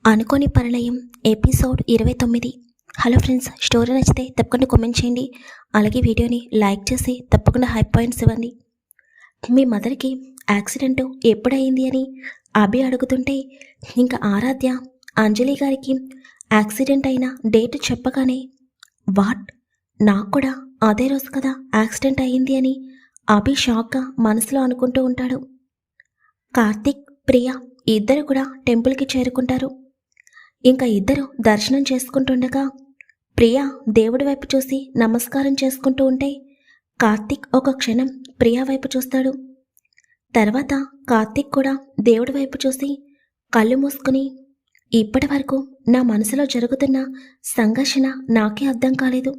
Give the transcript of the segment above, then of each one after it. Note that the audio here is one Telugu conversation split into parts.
అనుకోని పరిణయం ఎపిసోడ్ 29. హలో ఫ్రెండ్స్, స్టోరీ నచ్చితే తప్పకుండా కామెంట్ చేయండి. అలాగే వీడియోని లైక్ చేసి తప్పకుండా హై పాయింట్స్ ఇవ్వండి. మీ మదర్కి యాక్సిడెంట్ ఎప్పుడయింది అని అభి అడుగుతుంటే ఇంకా ఆరాధ్య అంజలి గారికి యాక్సిడెంట్ అయిన డేట్ చెప్పగానే వాట్, నాకు కూడా అదే రోజు కదా యాక్సిడెంట్ అయ్యింది అని అభి షాక్గా మనసులో అనుకుంటూ ఉంటాడు. కార్తిక్, ప్రియా ఇద్దరు కూడా టెంపుల్కి చేరుకుంటారు. ఇంకా ఇద్దరు దర్శనం చేసుకుంటుండగా ప్రియా దేవుడి వైపు చూసి నమస్కారం చేసుకుంటూ ఉంటే కార్తిక్ ఒక క్షణం ప్రియా వైపు చూస్తాడు. తర్వాత కార్తిక్ కూడా దేవుడి వైపు చూసి కళ్ళు మూసుకుని, ఇప్పటి వరకు నా మనసులో జరుగుతున్న సంఘర్షణ నాకే అర్థం కాలేదు.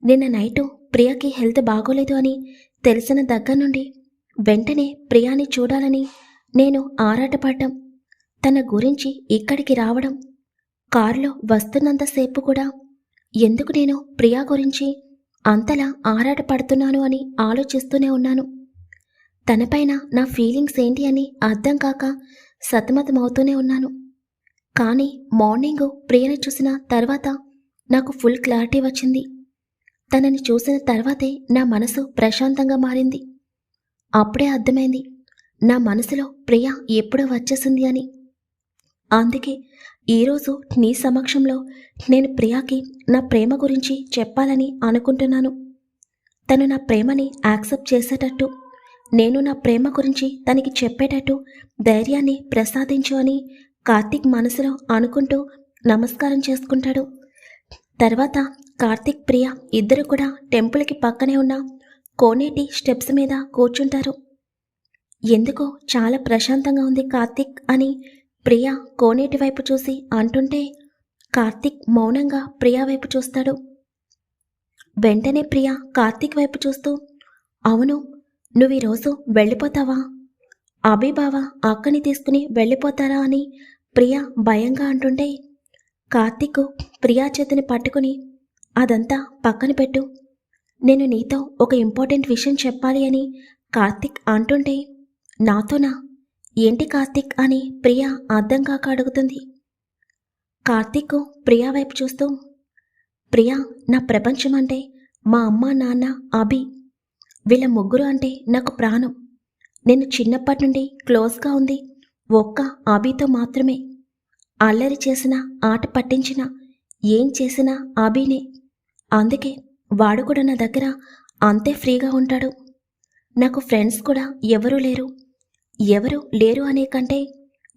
నిన్న నైటు ప్రియాకి హెల్త్ బాగోలేదు అని తెలిసిన దగ్గర నుండి వెంటనే ప్రియాని చూడాలని నేను ఆరాటపడ్డం, తన గురించి ఇక్కడికి రావడం, కారులో వస్తున్నంతసేపు కూడా ఎందుకు నేను ప్రియా గురించి అంతలా ఆరాటపడుతున్నాను అని ఆలోచిస్తూనే ఉన్నాను. తనపైన నా ఫీలింగ్స్ ఏంటి అని అర్థం కాక సతమతమవుతూనే ఉన్నాను. కానీ మార్నింగు ప్రియని చూసిన తర్వాత నాకు ఫుల్ క్లారిటీ వచ్చింది. తనని చూసిన తర్వాతే నా మనసు ప్రశాంతంగా మారింది. అప్పుడే అర్థమైంది నా మనసులో ప్రియ ఎప్పుడో వచ్చేసింది అని. అందుకే ఈరోజు నీ సమక్షంలో నేను ప్రియాకి నా ప్రేమ గురించి చెప్పాలని అనుకుంటున్నాను. తను నా ప్రేమని యాక్సెప్ట్ చేసేటట్టు, నేను నా ప్రేమ గురించి తనకి చెప్పేటట్టు ధైర్యాన్ని ప్రసాదించు అని కార్తిక్ మనసులో అనుకుంటూ నమస్కారం చేసుకుంటాడు. తర్వాత కార్తిక్, ప్రియా ఇద్దరు కూడా టెంపుల్కి పక్కనే ఉన్న కోనేటి స్టెప్స్ మీద కూర్చుంటారు. ఎందుకో చాలా ప్రశాంతంగా ఉంది కార్తిక్ అని ప్రియా కోనేటి వైపు చూసి అంటుంటే కార్తిక్ మౌనంగా ప్రియా వైపు చూస్తాడు. వెంటనే ప్రియా కార్తిక్ వైపు చూస్తూ, అవును, నువ్వు ఈరోజు వెళ్ళిపోతావా? అభిబావ అక్కని తీసుకుని వెళ్ళిపోతారా అని ప్రియా భయంగా అంటుంటే కార్తిక్ ప్రియా చేతిని పట్టుకుని, అదంతా పక్కన పెట్టు, నేను నీతో ఒక ఇంపార్టెంట్ విషయం చెప్పాలి అని కార్తిక్ అంటుంటే, నాతోనా? ఏంటి కార్తిక్ అని ప్రియా అర్థం కాక అడుగుతుంది. కార్తిక్ ప్రియా వైపు చూస్తూ, ప్రియా, నా ప్రపంచం అంటే మా అమ్మ, నాన్న, అభి, వీళ్ళ ముగ్గురు అంటే నాకు ప్రాణం. నేను చిన్నప్పటి నుండి క్లోజ్గా ఉంది ఒక్క అభితో మాత్రమే. అల్లరి చేసిన, ఆట పట్టించిన, ఏం చేసినా అభినే. అందుకే వాడు కూడా నా దగ్గర అంతే ఫ్రీగా ఉంటాడు. నాకు ఫ్రెండ్స్ కూడా ఎవరూ లేరు అనే కంటే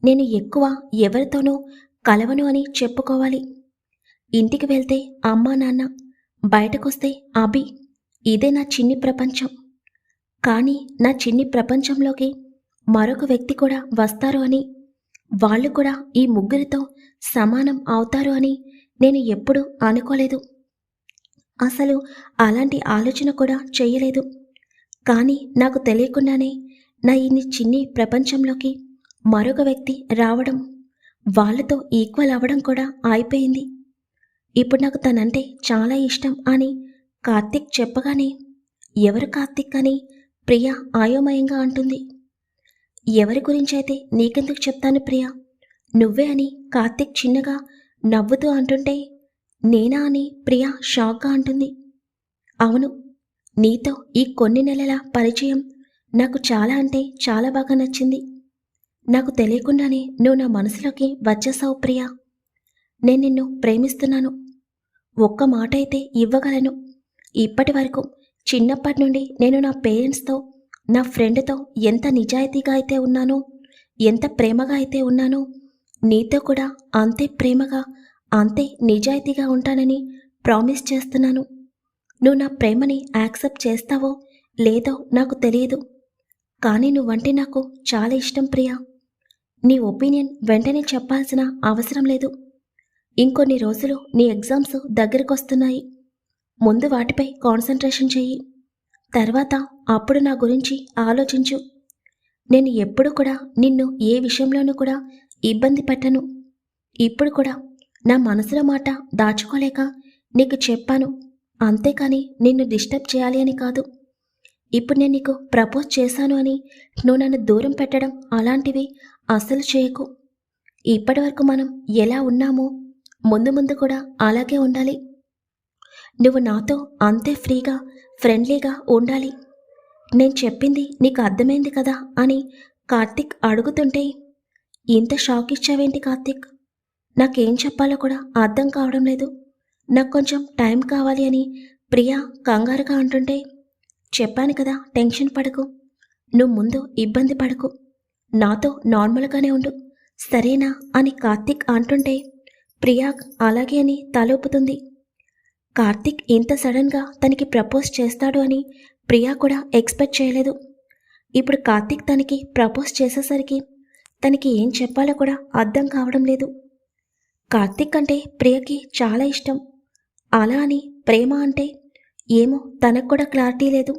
నేను ఎక్కువ ఎవరితోనూ కలవను అని చెప్పుకోవాలి. ఇంటికి వెళ్తే అమ్మా, నాన్న, బయటకొస్తే అభి, ఇదే నా చిన్ని ప్రపంచం. కానీ నా చిన్ని ప్రపంచంలోకి మరొక వ్యక్తి కూడా వస్తారు అని, వాళ్ళు కూడా ఈ ముగ్గురితో సమానం అవుతారు అని నేను ఎప్పుడూ అనుకోలేదు. అసలు అలాంటి ఆలోచన కూడా చేయలేదు. కానీ నాకు తెలియకుండానే నా ఈ చిన్ని ప్రపంచంలోకి మరొక వ్యక్తి రావడం, వాళ్ళతో ఈక్వల్ అవ్వడం కూడా అయిపోయింది. ఇప్పుడు నాకు తనంటే చాలా ఇష్టం అని కార్తిక్ చెప్పగానే, ఎవరు కార్తిక్ అని ప్రియా ఆయోమయంగా అంటుంది. ఎవరి గురించైతే నీకెందుకు చెప్తాను ప్రియా, నువ్వే అని కార్తిక్ చిన్నగా నవ్వుతూ అంటుంటే, నేనా అని ప్రియా షాక్గా అంటుంది. అవును, నీతో ఈ కొన్ని నెలల పరిచయం నాకు చాలా అంటే చాలా బాగా నచ్చింది. నాకు తెలియకుండానే నువ్వు నా మనసులోకి వచ్చేసావు ప్రియా. నేను నిన్ను ప్రేమిస్తున్నాను. ఒక్క మాట అయితే ఇవ్వగలను, ఇప్పటి వరకు చిన్నప్పటి నుండి నేను నా పేరెంట్స్తో, నా ఫ్రెండ్తో ఎంత నిజాయితీగా అయితే ఉన్నానో, ఎంత ప్రేమగా అయితే ఉన్నానో, నీతో కూడా అంతే ప్రేమగా, అంతే నిజాయితీగా ఉంటానని ప్రామిస్ చేస్తున్నాను. నువ్వు నా ప్రేమని యాక్సెప్ట్ చేస్తావో లేదో నాకు తెలియదు, కానీ నువ్వంటే నాకు చాలా ఇష్టం ప్రియా. నీ ఒపీనియన్ వెంటనే చెప్పాల్సిన అవసరం లేదు. ఇంకొన్ని రోజులు నీ ఎగ్జామ్స్ దగ్గరకు వస్తున్నాయి. ముందు వాటిపై కాన్సన్ట్రేషన్ చెయ్యి. తర్వాత అప్పుడు నా గురించి ఆలోచించు. నేను ఎప్పుడు కూడా నిన్ను ఏ విషయంలోనూ కూడా ఇబ్బంది పెట్టను. ఇప్పుడు కూడా నా మనసులో మాట దాచుకోలేక నీకు చెప్పాను, అంతేకాని నిన్ను డిస్టర్బ్ చేయాలి అని కాదు. ఇప్పుడు నేను నీకు ప్రపోజ్ చేశాను అని నువ్వు నన్ను దూరం పెట్టడం అలాంటివి అస్సలు చేయకు. ఇప్పటి వరకు మనం ఎలా ఉన్నామో ముందు ముందు కూడా అలాగే ఉండాలి. నువ్వు నాతో అంతే ఫ్రీగా, ఫ్రెండ్లీగా ఉండాలి. నేను చెప్పింది నీకు అర్థమైంది కదా అని కార్తీక్ అడుగుతుంటే, ఇంత షాక్ ఇచ్చావేంటి కార్తీక్? నాకేం చెప్పాలో కూడా అర్థం కావడం లేదు. నాకు కొంచెం టైం కావాలి అని ప్రియా కంగారుగా అంటుంటే, చెప్పాను కదా టెన్షన్ పడకు, నువ్వు ముందు ఇబ్బంది పడకు, నాతో నార్మల్గానే ఉండు సరేనా అని కార్తీక్ అంటుంటే, ప్రియా అలాగే అని తలూపుతుంది. కార్తీక్ ఇంత సడన్గా తనకి ప్రపోజ్ చేస్తాడు అని ప్రియా కూడా ఎక్స్పెక్ట్ చేయలేదు. ఇప్పుడు కార్తీక్ తనకి ప్రపోజ్ చేసేసరికి తనకి ఏం చెప్పాలో కూడా అర్థం కావడం లేదు. కార్తీక్ అంటే ప్రియకి చాలా ఇష్టం. అలా అని ప్రేమ అంటే ఏమో తనకు కూడా క్లారిటీ లేదు.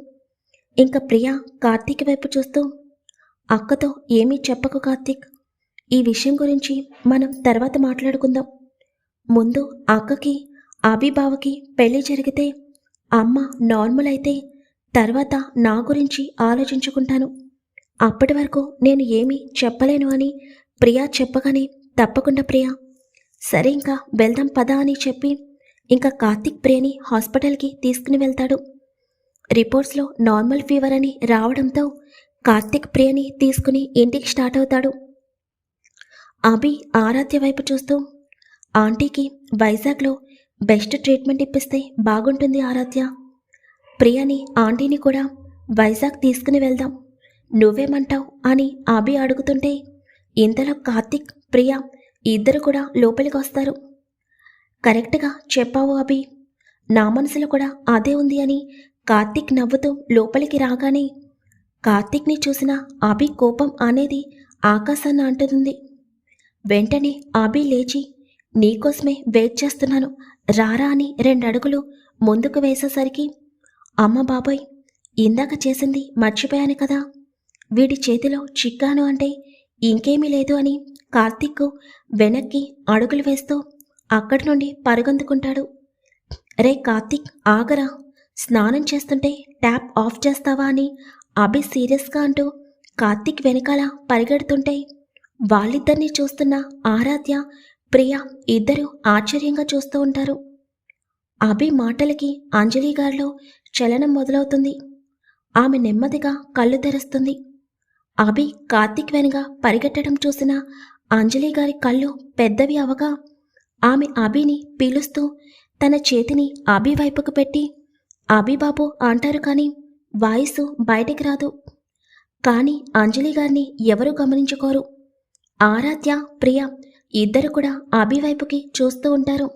ఇంకా ప్రియ కార్తీక్ వైపు చూస్తూ, అక్కతో ఏమీ చెప్పకు కార్తీక్, ఈ విషయం గురించి మనం తర్వాత మాట్లాడుకుందాం. ముందు అక్కకి అభిబావకి పెళ్లి జరిగితే అమ్మ నార్మల్ అయితే తర్వాత నా గురించి ఆలోచించుకుంటాను. అప్పటి వరకు నేను ఏమీ చెప్పలేను అని ప్రియా చెప్పగానే, తప్పకుండా ప్రియా, సరే ఇంకా వెళ్దాం పదా అని చెప్పి ఇంకా కార్తీక్ ప్రియని హాస్పిటల్కి తీసుకుని వెళ్తాడు. రిపోర్ట్స్లో నార్మల్ ఫీవర్ అని రావడంతో కార్తీక్ ప్రియని తీసుకుని ఇంటికి స్టార్ట్ అవుతాడు. అభి ఆరాధ్య వైపు చూస్తూ, ఆంటీకి వైజాగ్లో బెస్ట్ ట్రీట్మెంట్ ఇప్పిస్తే బాగుంటుంది ఆరాధ్య. ప్రియని ఆంటీని కూడా వైజాగ్ తీసుకుని వెళ్దాం, నువ్వేమంటావు అని అభి అడుగుతుంటే, ఇంతలో కార్తీక్ ప్రియ ఇద్దరు కూడా లోపలికి వస్తారు. కరెక్ట్గా చెప్పావు అభి, నా మనసులో కూడా అదే ఉంది అని కార్తీక్ నవ్వుతూ లోపలికి రాగానే కార్తీక్ని చూసిన అభి కోపం అనేది ఆకాశాన్ని అంటుతుంది. వెంటనే అభి లేచి, నీకోసమే వెయిట్ చేస్తున్నాను రారా అని 2 అడుగులు ముందుకు వేసేసరికి, అమ్మ బాబోయ్, ఇందాక చేసింది మర్చిపోయాను కదా, వీడి చేతిలో చిక్కాను అంటే ఇంకేమీ లేదు అని కార్తీక్ వెనక్కి అడుగులు వేస్తూ అక్కడి నుండి పరుగందుకుంటాడు. రే కార్తీక్ ఆగరా, స్నానం చేస్తుంటే ట్యాప్ ఆఫ్ చేస్తావా అని అభి సీరియస్గా అంటూ కార్తీక్ వెనకాల పరిగెడుతుంటే, వాళ్ళిద్దరినీ చూస్తున్న ఆరాధ్య ప్రియ ఇద్దరు ఆశ్చర్యంగా చూస్తూ ఉంటారు. అభి మాటలకి అంజలి గారిలో చలనం మొదలవుతుంది. ఆమె నెమ్మదిగా కళ్ళు తెరుస్తుంది. అభి కార్తీక్ వెనుక పరిగెట్టడం చూసిన అంజలి గారి కళ్ళు పెద్దవి అవగా ఆమె అభిని పీలుస్తూ తన చేతిని అభి వైపుకు పెట్టి అభిబాబు అంటారు కానీ వాయిస్ బయటికి రాదు. కానీ అంజలి గారిని ఎవరూ గమనించుకోరు. ఆరాధ్య ప్రియ ఇద్దరు కూడా అభి వైపుకి చూస్తూ ఉంటారు.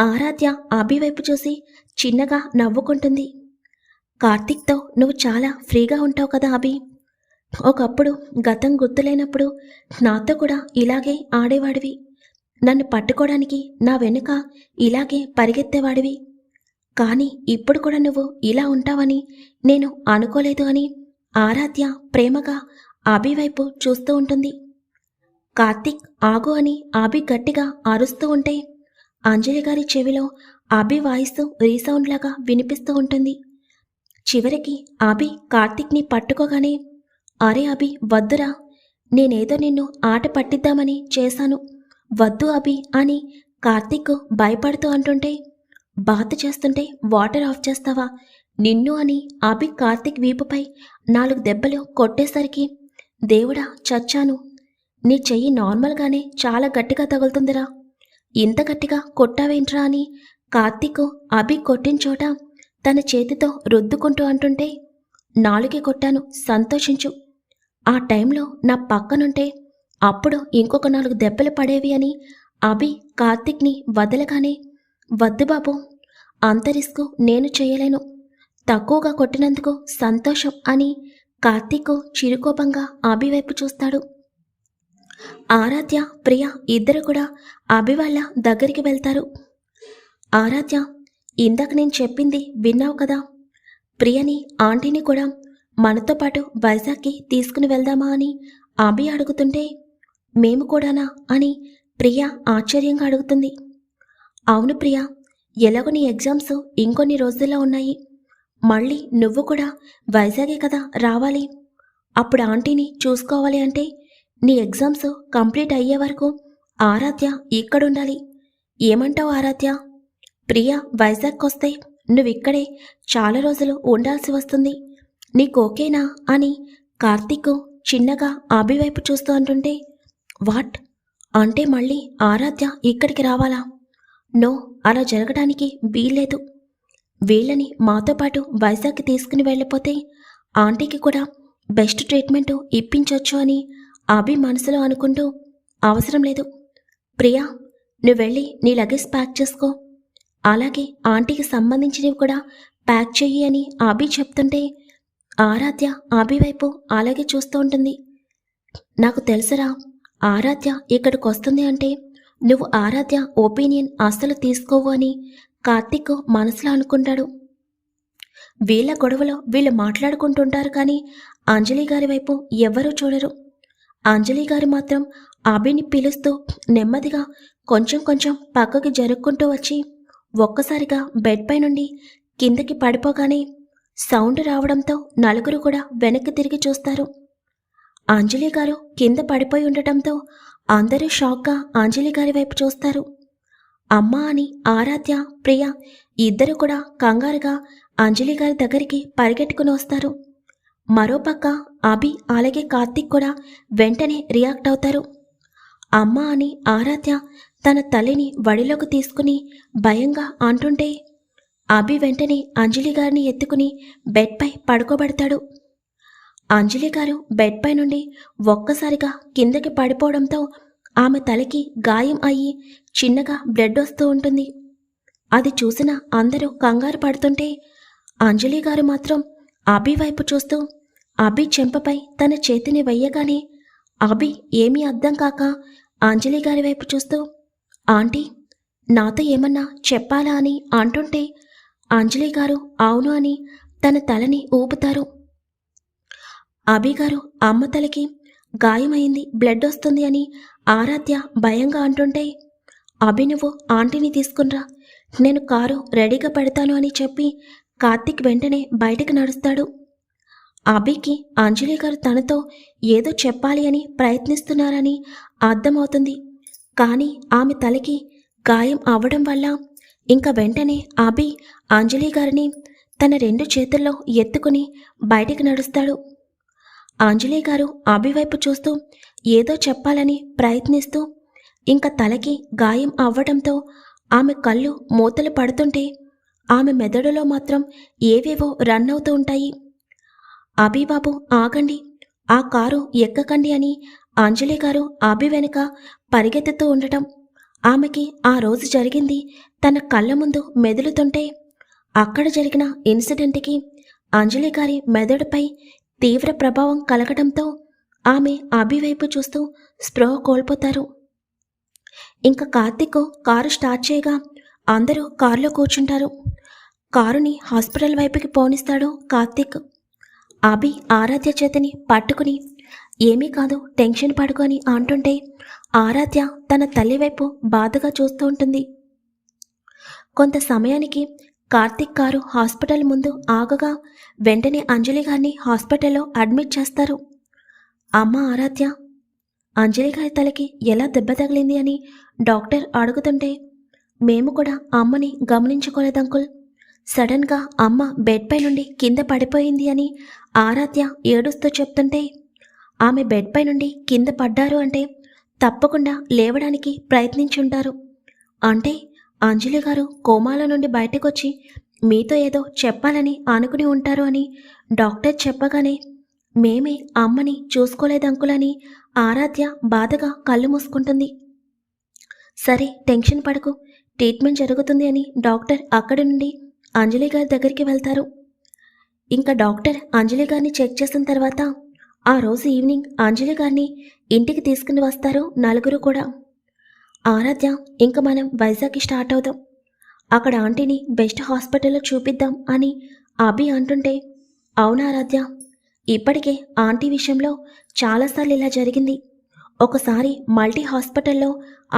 ఆరాధ్య అభి వైపు చూసి చిన్నగా నవ్వుకుంటుంది. కార్తీక్తో నువ్వు చాలా ఫ్రీగా ఉంటావు కదా అభి, ఒకప్పుడు గతం గుర్తులేనప్పుడు నాతో కూడా ఇలాగే ఆడేవాడివి, నన్ను పట్టుకోవడానికి నా వెనుక ఇలాగే పరిగెత్తేవాడివి, కానీ ఇప్పుడు కూడా నువ్వు ఇలా ఉంటావని నేను అనుకోలేదు అని ఆరాధ్య ప్రేమగా అభి వైపు చూస్తూ ఉంటుంది. కార్తీక్ ఆగు అని అభి గట్టిగా అరుస్తూ ఉంటే అంజలి గారి చెవిలో అభి వాయిస్ రీసౌండ్ లాగా వినిపిస్తూ ఉంటుంది. చివరికి అభి కార్తీక్ని పట్టుకోగానే, అరే అభి వద్దురా, నేనేదో నిన్ను ఆట పట్టిద్దామని చేశాను, వద్దు అభి అని కార్తీక్ భయపడుతూ అంటుంటే, బాత్ చేస్తుంటే వాటర్ ఆఫ్ చేస్తావా నిన్ను అని అభి కార్తీక్ వీపుపై 4 దెబ్బలు కొట్టేసరికి, దేవుడా చచ్చాను, నీ చెయ్యి నార్మల్గానే చాలా గట్టిగా తగులుతుందిరా, ఇంత గట్టిగా కొట్టావేంట్రా అని కార్తీక్ అభి కొట్టిన చోట తన చేతితో రుద్దుకుంటూ అంటుంటే, 4కి కొట్టాను సంతోషించు, ఆ టైంలో నా పక్కనుంటే అప్పుడు ఇంకొక 4 దెబ్బలు పడేవి అని అభి కార్తీక్ని వదలగానే, వద్దు బాబు, అంత రిస్క్ నేను చేయలేను, తక్కువగా కొట్టినందుకు సంతోషం అని కార్తీక్ చిరుకోపంగా అభి వైపు చూస్తాడు. ఆరాధ్య ప్రియ ఇద్దరు కూడా అభి వాళ్ళ దగ్గరికి వెళ్తారు. ఆరాధ్య, ఇందాక నేను చెప్పింది విన్నావు కదా, ప్రియని ఆంటీని కూడా మనతో పాటు వైజాగ్కి తీసుకుని వెళ్దామా అని అభి అడుగుతుంటే, మేము కూడానా అని ప్రియ ఆశ్చర్యంగా అడుగుతుంది. అవును ప్రియ, ఎలాగో నీ ఎగ్జామ్స్ ఇంకొన్ని రోజుల్లో ఉన్నాయి, మళ్ళీ నువ్వు కూడా వైజాగే కదా రావాలి, అప్పుడు ఆంటీని చూసుకోవాలి అంటే నీ ఎగ్జామ్స్ కంప్లీట్ అయ్యే వరకు ఆరాధ్య ఇక్కడుండాలి. ఏమంటావు ఆరాధ్య? ప్రియ వైజాగ్కొస్తే నువ్విక్కడే చాలా రోజులు ఉండాల్సి వస్తుంది. నీకు ఓకేనా అని కార్తీక్ చిన్నగా అభి వైపు చూస్తూ అంటుంటే, వాట్? అంటే మళ్ళీ ఆరాధ్య ఇక్కడికి రావాలా? నో, అలా జరగడానికి వీల్లేదు. వీళ్ళని మాతో పాటు వైజాగ్కి తీసుకుని వెళ్ళిపోతే ఆంటీకి కూడా బెస్ట్ ట్రీట్మెంట్ ఇప్పించొచ్చు అని అభి మనసులో అనుకుంటూ, అవసరం లేదు ప్రియా, నువ్వు వెళ్ళి నీ లగేజ్ ప్యాక్ చేసుకో, అలాగే ఆంటీకి సంబంధించినవి కూడా ప్యాక్ చెయ్యి అని అభి చెప్తుంటే ఆరాధ్య అభి వైపు అలాగే చూస్తూ ఉంటుంది. నాకు తెలుసురా, ఆరాధ్య ఇక్కడికి వస్తుంది అంటే నువ్వు ఆరాధ్య ఒపీనియన్ అస్సలు తీసుకోవు అని కార్తీక్ మనసులో అనుకుంటాడు. వీళ్ళ గొడవలో వీళ్ళు మాట్లాడుకుంటుంటారు కానీ అంజలి గారి వైపు ఎవ్వరూ చూడరు. అంజలి గారు మాత్రం అభిని పిలుస్తూ నెమ్మదిగా కొంచెం కొంచెం పక్కకి జరుక్కుంటూ వచ్చి ఒక్కసారిగా బెడ్ పై నుండి కిందకి పడిపోగానే సౌండ్ రావడంతో నలుగురు కూడా వెనక్కి తిరిగి చూస్తారు. అంజలి గారు కింద పడిపోయి ఉండటంతో అందరూ షాక్గా అంజలి గారి వైపు చూస్తారు. అమ్మ అని ఆరాధ్య, ప్రియ ఇద్దరు కూడా కంగారుగా అంజలి గారి దగ్గరికి పరిగెట్టుకుని వస్తారు. మరోపక్క అభి అలాగే కార్తీక్ కూడా వెంటనే రియాక్ట్ అవుతారు. అమ్మ అని ఆరాధ్య తన తల్లిని వడిలోకి తీసుకుని భయంగా అంటుంటే అభి వెంటనే అంజలి గారిని ఎత్తుకుని బెడ్పై పడుకోబెడతాడు. అంజలి గారు బెడ్ పై నుండి ఒక్కసారిగా కిందకి పడిపోవడంతో ఆమె తలకి గాయం అయ్యి చిన్నగా బ్లడ్ వస్తూ ఉంటుంది. అది చూసిన అందరూ కంగారు పడుతుంటే అంజలి గారు మాత్రం అభి వైపు చూస్తూ అభి చెంపపై తన చేతిని వెయ్యగానే అభి ఏమీ అర్థం కాక అంజలి గారి వైపు చూస్తూ, ఆంటీ, నాతో ఏమన్నా చెప్పాలా అని అంటుంటే అంజలి గారు అవును అని తన తలని ఊపుతారు. అభి గారు అమ్మ తలకి గాయమైంది, బ్లడ్ వస్తుంది అని ఆరాధ్య భయంగా అంటుంటే, అభి నువ్వు ఆంటీని తీసుకునిరా, నేను కారు రెడీగా పెడతాను అని చెప్పి కార్తీక్ వెంటనే బయటకు నడుస్తాడు. అభికి అంజలి గారు తనతో ఏదో చెప్పాలి అని ప్రయత్నిస్తున్నారని అర్థమవుతుంది. కానీ ఆమె తలకి గాయం అవ్వడం వల్ల ఇంకా వెంటనే అభి అంజలి గారిని తన 2 చేతుల్లో ఎత్తుకుని బయటికి నడుస్తాడు. అంజలి గారు అభి వైపు చూస్తూ ఏదో చెప్పాలని ప్రయత్నిస్తూ ఇంకా తలకి గాయం అవ్వడంతో ఆమె కళ్ళు మూతలు పడుతుంటే ఆమె మెదడులో మాత్రం ఏవేవో రన్ అవుతూ ఉంటాయి. అభి బాబు ఆగండి, ఆ కారు ఎక్కకండి అని అంజలి గారు అభి వెనుక పరిగెత్తుతూ ఉండటం ఆమెకి ఆ రోజు జరిగింది తన కళ్ళ ముందు మెదులుతుంటే అక్కడ జరిగిన ఇన్సిడెంట్కి అంజలి గారి మెదడుపై తీవ్ర ప్రభావం కలగడంతో ఆమె అభి వైపు చూస్తూ స్పృహ కోల్పోతారు. ఇంకా కార్తీక్ కారు స్టార్ట్ చేయగా అందరూ కారులో కూర్చుంటారు. కారుని హాస్పిటల్ వైపుకి పోనిస్తాడు కార్తీక్. అభి ఆరాధ్య చేతిని పట్టుకుని ఏమీ కాదు, టెన్షన్ పడుకొని అంటుంటే ఆరాధ్య తన తల్లి వైపు బాధగా చూస్తూ ఉంటుంది. కొంత సమయానికి కార్తీక్ కారు హాస్పిటల్ ముందు ఆగగా వెంటనే అంజలి గారిని హాస్పిటల్లో అడ్మిట్ చేస్తారు. అమ్మ ఆరాధ్య, అంజలి గారి తలకి ఎలా దెబ్బ తగిలింది అని డాక్టర్ అడుగుతుంటే మేము కూడా అమ్మని గమనించుకోలేదు అంకుల్, సడన్గా అమ్మ బెడ్ పై నుండి కింద పడిపోయింది అని ఆరాధ్య ఏడుస్తూ చెప్తుంటే ఆమె బెడ్ పై నుండి కింద పడ్డారు అంటే తప్పకుండా లేవడానికి ప్రయత్నించుంటారు. అంటే అంజలి గారు కోమాల నుండి బయటకొచ్చి మీతో ఏదో చెప్పాలని అనుకుని ఉంటారు అని డాక్టర్ చెప్పగానే మేమే అమ్మని చూసుకోలేదంకులని ఆరాధ్య బాధగా కళ్ళు మూసుకుంటుంది. సరే టెన్షన్ పడకు, ట్రీట్మెంట్ జరుగుతుంది అని డాక్టర్ అక్కడి నుండి అంజలి గారి దగ్గరికి వెళ్తారు. ఇంకా డాక్టర్ అంజలి గారిని చెక్ చేసిన తర్వాత ఆ రోజు ఈవినింగ్ అంజలి గారిని ఇంటికి తీసుకుని వస్తారు నలుగురు కూడా. ఆరాధ్య, ఇంక మనం వైజాగ్కి స్టార్ట్ అవుదాం, అక్కడ ఆంటీని బెస్ట్ హాస్పిటల్లో చూపిద్దాం అని అభి అంటుంటే అవునా ఆరాధ్య, ఇప్పటికే ఆంటీ విషయంలో చాలాసార్లు ఇలా జరిగింది, ఒకసారి మల్టీ హాస్పిటల్లో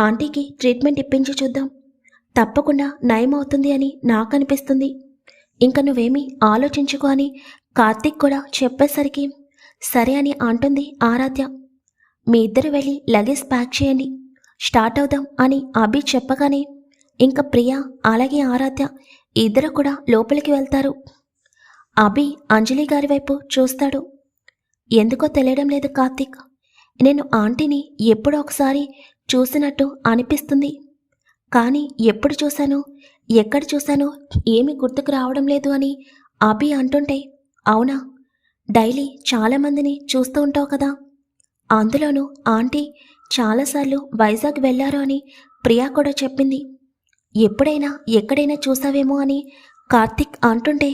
ఆంటీకి ట్రీట్మెంట్ ఇప్పించి చూద్దాం, తప్పకుండా నయం అవుతుంది అని నాకు అనిపిస్తుంది, ఇంకా నువ్వేమీ ఆలోచించుకో అని కార్తీక్ కూడా చెప్పేసరికి సరే అని అంటుంది ఆరాధ్య. మీ ఇద్దరు వెళ్ళి లగేజ్ ప్యాక్ చేయండి, స్టార్ట్ అవుదాం అని అభి చెప్పగానే ఇంకా ప్రియా అలాగే ఆరాధ్య ఇద్దరు కూడా లోపలికి వెళ్తారు. అభి అంజలి గారి వైపు చూస్తాడు. ఎందుకో తెలియడం లేదు కార్తీక్, నేను ఆంటీని ఎప్పుడో ఒకసారి చూసినట్టు అనిపిస్తుంది. కానీ ఎప్పుడు చూశాను, ఎక్కడ చూశానో ఏమీ గుర్తుకు రావడం లేదు అని అభి అంటుంటే, అవునా, డైలీ చాలామందిని చూస్తూ ఉంటావు కదా, అందులోనూ ఆంటీ చాలాసార్లు వైజాగ్ వెళ్ళారు అని ప్రియా కూడా చెప్పింది. ఎప్పుడైనా ఎక్కడైనా చూసావేమో అని కార్తీక్ అంటుంటే,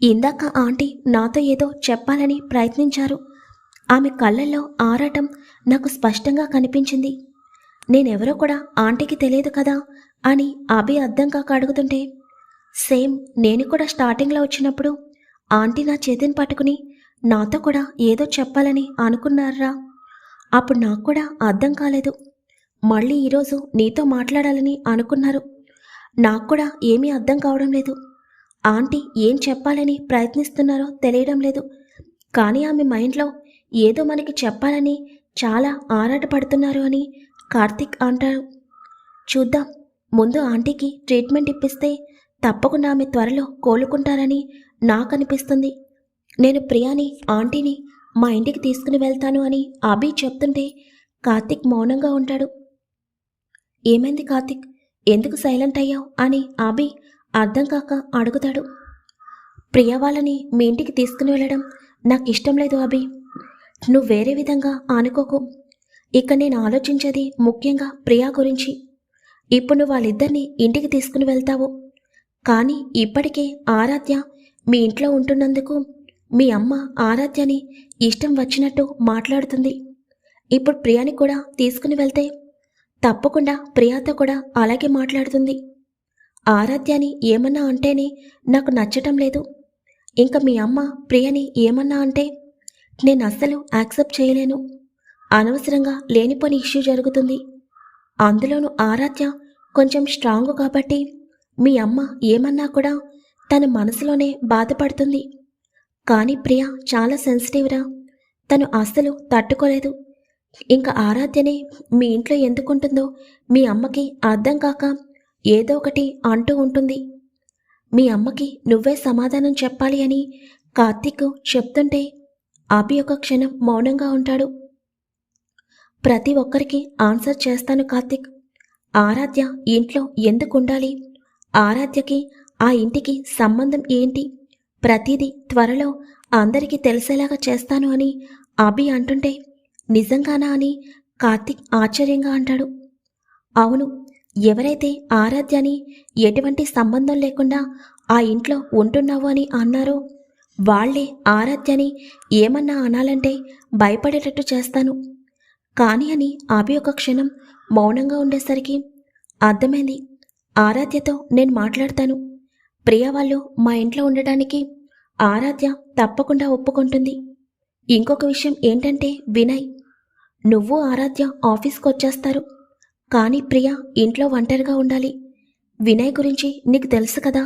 ఇందాక ఆంటీ నాతో ఏదో చెప్పాలని ప్రయత్నించారు. ఆమె కళ్ళల్లో ఆరాటం నాకు స్పష్టంగా కనిపించింది. నేనెవరో కూడా ఆంటీకి తెలియదు కదా అని అభి అర్థం కాక అడుగుతుంటే, సేమ్ నేను కూడా స్టార్టింగ్లో వచ్చినప్పుడు ఆంటీ నా చేతిని పట్టుకుని నాతో కూడా ఏదో చెప్పాలని అనుకున్నారా, అప్పుడు నాకు కూడా అర్థం కాలేదు. మళ్ళీ ఈరోజు నీతో మాట్లాడాలని అనుకున్నారు. నాకు కూడా ఏమీ అర్థం కావడం లేదు. ఆంటీ ఏం చెప్పాలని ప్రయత్నిస్తున్నారో తెలియడం లేదు. కానీ ఆమె మైండ్లో ఏదో మనకి చెప్పాలని చాలా ఆరాటపడుతున్నారు అని కార్తీక్ అంటారు. చూద్దాం, ముందు ఆంటీకి ట్రీట్మెంట్ ఇప్పిస్తే తప్పకుండా ఆమె త్వరలో కోలుకుంటారని నాకు అనిపిస్తుంది. నేను ప్రియాని ఆంటీని మా ఇంటికి తీసుకుని వెళ్తాను అని అభి చెప్తుంటే కార్తీక్ మౌనంగా ఉంటాడు. ఏమైంది కార్తీక్, ఎందుకు సైలెంట్ అయ్యావు అని అభి అర్థం కాక అడుగుతాడు. ప్రియా వాళ్ళని మీ ఇంటికి తీసుకుని వెళ్ళడం నాకు ఇష్టం లేదు అభి, నువ్వు వేరే విధంగా అనుకోకు. ఇక నేను ఆలోచించేది ముఖ్యంగా ప్రియా గురించి. ఇప్పుడు నువ్వు వాళ్ళిద్దరిని ఇంటికి తీసుకుని వెళ్తావు, కానీ ఇప్పటికే ఆరాధ్య మీ ఇంట్లో ఉంటున్నందుకు మీ అమ్మ ఆరాధ్యని ఇష్టం వచ్చినట్టు మాట్లాడుతుంది. ఇప్పుడు ప్రియాని కూడా తీసుకుని వెళ్తే తప్పకుండా ప్రియాతో కూడా అలాగే మాట్లాడుతుంది. ఆరాధ్యని ఏమన్నా అంటేనే నాకు నచ్చటం లేదు. ఇంకా మీ అమ్మ ప్రియని ఏమన్నా అంటే నేను అస్సలు యాక్సెప్ట్ చేయలేను. అనవసరంగా లేనిపోని ఇష్యూ జరుగుతుంది. అందులోనూ ఆరాధ్య కొంచెం స్ట్రాంగ్ కాబట్టి మీ అమ్మ ఏమన్నా కూడా తన మనసులోనే బాధపడుతుంది. కానీ ప్రియ చాలా సెన్సిటివ్రా, తను అస్సలు తట్టుకోలేదు. ఇంకా ఆరాధ్యనే మీ ఇంట్లో ఎందుకుంటుందో మీ అమ్మకి అర్థం కాక ఏదో ఒకటి అంటూ ఉంటుంది. మీ అమ్మకి నువ్వే సమాధానం చెప్పాలి అని కార్తీక్ చెప్తుంటే అభి ఒక క్షణం మౌనంగా ఉంటాడు. ప్రతి ఒక్కరికి ఆన్సర్ చేస్తాను కార్తీక్. ఆరాధ్య ఇంట్లో ఎందుకు ఉండాలి, ఆరాధ్యకి ఆ ఇంటికి సంబంధం ఏంటి, ప్రతిదీ త్వరలో అందరికీ తెలిసేలాగా చేస్తాను అని అభి అంటుంటే, నిజంగానా అని కార్తీక్ ఆశ్చర్యంగా అంటాడు. అవును, ఎవరైతే ఆరాధ్యని ఎటువంటి సంబంధం లేకుండా ఆ ఇంట్లో ఉంటున్నావు అని అన్నారో వాళ్లే ఆరాధ్యని ఏమన్నా అనాలంటే భయపడేటట్టు చేస్తాను. కానీ అని అభి ఒక క్షణం మౌనంగా ఉండేసరికి అర్థమైంది, ఆరాధ్యతో నేను మాట్లాడతాను. ప్రియ వాళ్ళు మా ఇంట్లో ఉండడానికి ఆరాధ్య తప్పకుండా ఒప్పుకుంటుంది. ఇంకొక విషయం ఏంటంటే వినయ్, నువ్వు ఆరాధ్య ఆఫీస్కి వచ్చేస్తారు, కానీ ప్రియ ఇంట్లో ఒంటరిగా ఉండాలి. వినయ్ గురించి నీకు తెలుసు కదా,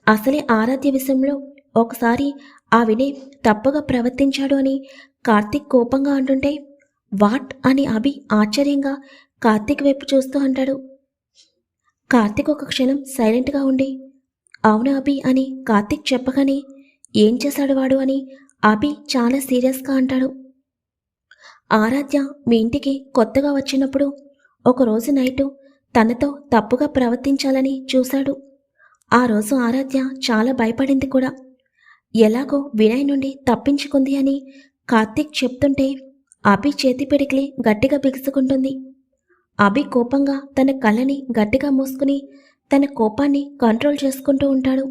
అసలే ఆరాధ్య విషయంలో ఒకసారి ఆ వినయ్ తప్పుగా ప్రవర్తించాడు అని కార్తీక్ కోపంగా అంటుంటే, వాట్ అని అభి ఆశ్చర్యంగా కార్తీక్ వైపు చూస్తూ అంటాడు. కార్తీక్ ఒక క్షణం సైలెంట్గా ఉండి, అవును అభి అని కార్తీక్ చెప్పగానే, ఏం చేశాడు వాడు అని అభి చాలా సీరియస్గా అంటాడు. ఆరాధ్య మీ ఇంటికి కొత్తగా వచ్చినప్పుడు ఒకరోజు నైటు తనతో తప్పుగా ప్రవర్తించాలని చూశాడు. ఆ రోజు ఆరాధ్య చాలా భయపడింది కూడా. ఎలాగో వినయ్ నుండి తప్పించుకుంది అని కార్తీక్ చెప్తుంటే అభి చేతి పిడికిలి గట్టిగా బిగుసుకుంటుంది. అభి కోపంగా తన కళ్ళని గట్టిగా మూసుకుని తన కోపాన్ని కంట్రోల్ చేసుకుంటూ ఉంటాడు.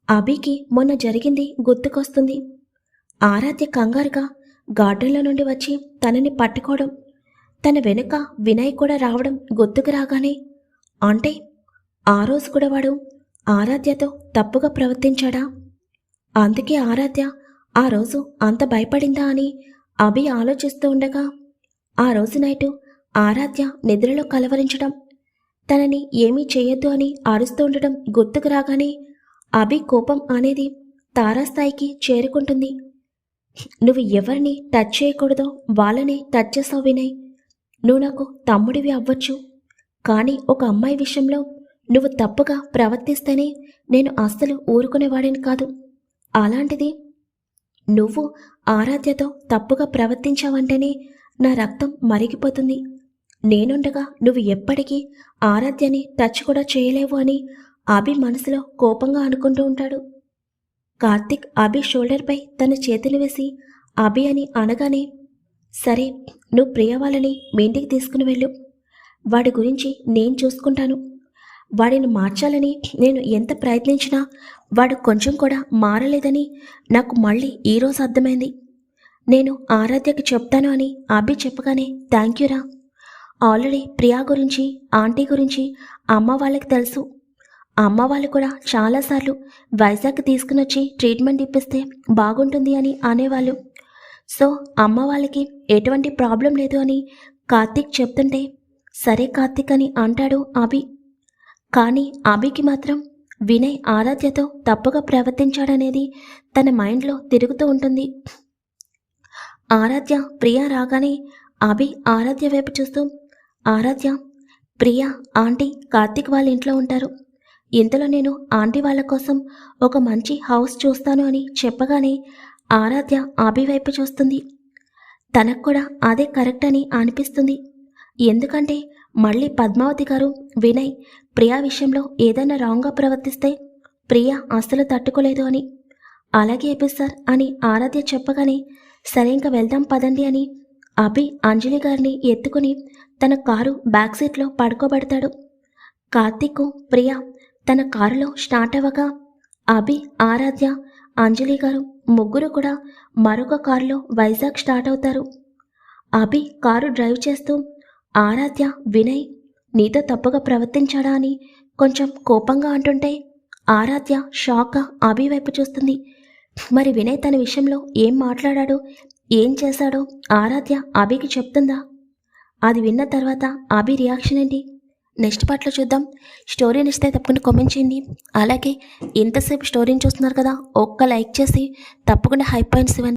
అభికి మొన్న జరిగింది గుర్తుకొస్తుంది. ఆరాధ్య కంగారుగా గార్డెన్లో నుండి వచ్చి తనని పట్టుకోవడం, తన వెనుక వినయ్ కూడా రావడం గుర్తుకు రాగానే, అంటే ఆ రోజు కూడా వాడు ఆరాధ్యతో తప్పుగా ప్రవర్తించాడా, అందుకే ఆరాధ్య ఆ రోజు అంత భయపడిందా అని అభి ఆలోచిస్తూ ఉండగా, ఆ రోజు నైటు ఆరాధ్య నిద్రలో కలవరించడం, తనని ఏమీ చేయొద్దు అని అరుస్తూ ఉండడం గుర్తుకు రాగానే అభి కోపం అనేది తారాస్థాయికి చేరుకుంటుంది. నువ్వు ఎవరిని టచ్ చేయకూడదో వాళ్ళని టచ్ చేసావు వినయ్. నువ్వు నాకు తమ్ముడివి అవ్వచ్చు, కానీ ఒక అమ్మాయి విషయంలో నువ్వు తప్పుగా ప్రవర్తిస్తేనే నేను అస్సలు ఊరుకునేవాడిని కాదు. అలాంటిది నువ్వు ఆరాధ్యతో తప్పుగా ప్రవర్తించావంటేనే నా రక్తం మరిగిపోతుంది. నేనుండగా నువ్వు ఎప్పటికీ ఆరాధ్యని టచ్ కూడా చేయలేవు అని అభి మనసులో కోపంగా అనుకుంటూ ఉంటాడు. కార్తిక్ అభి షోల్డర్పై తన చేతులు వేసి అభి అని అనగానే, సరే, నువ్వు ప్రియ వాళ్ళని మీ ఇంటికి తీసుకుని వెళ్ళు. వాడి గురించి నేను చూసుకుంటాను. వాడిని మార్చాలని నేను ఎంత ప్రయత్నించినా వాడు కొంచెం కూడా మారలేదని నాకు మళ్ళీ ఈరోజు అర్థమైంది. నేను ఆరాధ్యకి చెప్తాను అని అభి చెప్పగానే, థ్యాంక్ యూరా. ఆల్రెడీ ప్రియా గురించి, ఆంటీ గురించి అమ్మ వాళ్ళకి తెలుసు. అమ్మ వాళ్ళు కూడా చాలాసార్లు వైజాగ్ తీసుకుని వచ్చి ట్రీట్మెంట్ ఇప్పిస్తే బాగుంటుంది అని అనేవాళ్ళు. సో అమ్మ వాళ్ళకి ఎటువంటి ప్రాబ్లం లేదు అని కార్తిక్ చెప్తుంటే, సరే కార్తిక్ అని అంటాడు అభి. కానీ అభికి మాత్రం వినయ్ ఆరాధ్యతో తప్పుగా ప్రవర్తించాడనేది తన మైండ్లో తిరుగుతూ ఉంటుంది. ఆరాధ్య ప్రియ రాగానే అభి ఆరాధ్య వైపు చూస్తూ, ఆరాధ్య, ప్రియ ఆంటీ కార్తిక్ వాళ్ళ ఇంట్లో ఉంటారు. ఇంతలో నేను ఆంటీ వాళ్ళ కోసం ఒక మంచి హౌస్ చూస్తాను అని చెప్పగానే ఆరాధ్య అభి వైపు చూస్తుంది. తనకు కూడా అదే కరెక్ట్ అని అనిపిస్తుంది. ఎందుకంటే మళ్ళీ పద్మావతి గారు వినయ్ ప్రియా విషయంలో ఏదైనా రాంగ్గా ప్రవర్తిస్తే ప్రియ అస్సలు తట్టుకోలేదు అని. అలాగే సార్ అని ఆరాధ్య చెప్పగానే, సరే ఇంకా వెళ్దాం పదండి అని అభి అంజలి గారిని ఎత్తుకుని తన కారు బ్యాక్ సీట్లో పడుకోబెడతాడు. కార్తిక్ ప్రియ తన కారులో స్టార్ట్ అవ్వగా అభి, ఆరాధ్య, అంజలి గారు ముగ్గురు కూడా మరొక కారులో వైజాగ్ స్టార్ట్ అవుతారు. అభి కారు డ్రైవ్ చేస్తూ, ఆరాధ్య వినయ్ నీతో తప్పుగా ప్రవర్తించాడా అని కొంచెం కోపంగా అంటుంటే ఆరాధ్య షాక్గా అభి వైపు చూస్తుంది. మరి వినయ్ తన విషయంలో ఏం మాట్లాడాడో, ఏం చేశాడో ఆరాధ్య అభికి చెప్తుందా? అది విన్న తర్వాత అభి రియాక్షన్ ఏంటి? నెక్స్ట్ పార్ట్లో చూద్దాం. స్టోరీ నచ్చితే తప్పకుండా కామెంట్ చేయండి. అలాగే ఇంతసేపు స్టోరీని చూస్తున్నారు కదా, ఒక్క లైక్ చేసి తప్పకుండా హై పాయింట్స్ ఇవ్వండి.